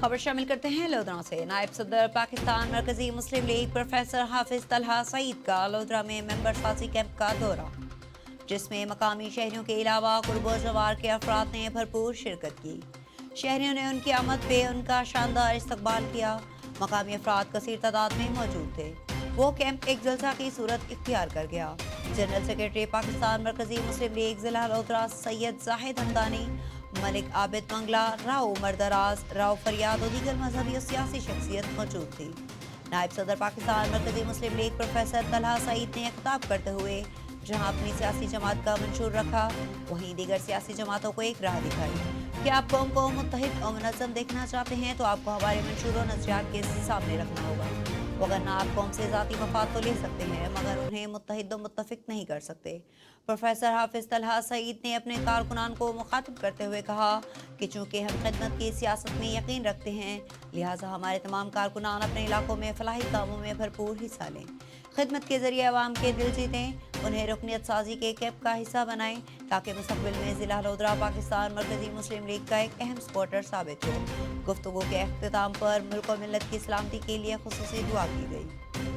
खबर शामिल करते हैं लोधरा से। नायब सदर पाकिस्तान मरकजी मुस्लिम लीग प्रोफेसर हाफिज तलहा सईद का लोधरा में मेंबर साथी कैंप का दौरा, जिसमें मकामी शहरियों के अलावा कुर्बो जवार के अफराद ने भरपूर शिरकत की। शहरियों ने उनकी आमद पे उनका शानदार इस्तकबाल किया। मकामी अफराद कसीर तादाद में मौजूद थे। वो कैंप एक जलसा की सूरत इख्तियार कर गया। जनरल सेक्रेटरी पाकिस्तान मरकजी मुस्लिम लीग जिला लोधरा सैयद जाहिद हमदानी, मलिक आबिद मंगला, राव उमर दराज, राव फरियाद और दीगर मजहबी और सियासी शख्सियत मौजूद थी। नायब सदर पाकिस्तान मरकजी मुस्लिम लीग प्रोफेसर तलहा सईद ने खिताब करते हुए जहां अपनी सियासी जमात का मंशूर रखा, वहीं दीगर सियासी जमातों को एक राह दिखाई कि आप कौम को मुत्तहिद और मुनज़्ज़म देखना चाहते हैं तो आपको हमारे मंशूर और नज़रियात के सामने रखना होगा। वगरना आप कौम से ज़ाती मफाद तो ले सकते हैं मगर उन्हें मुत्तहिद और मुत्तफिक नहीं कर सकते। प्रोफेसर हाफिज तलहा सईद ने अपने कारकुनान को मुखातिब करते हुए कहा कि चूँकि हम खिदमत की सियासत में यकीन रखते हैं, लिहाजा हमारे तमाम कारकुनान अपने इलाकों में फलाही कामों में भरपूर हिस्सा लें, खिदमत के जरिए अवाम के दिल जीतें, उन्हें रुकनियत साजी के कैंप का हिस्सा बनाएं ताकि मुस्तक़बिल में ज़िला लोधरा पाकिस्तान मरकजी मुस्लिम लीग का एक अहम सपोर्टर साबित हो। गुफ्तगू के अख्तिताम पर मुल्क और मिल्लत की सलामती के लिए खुसूसी दुआ की गई।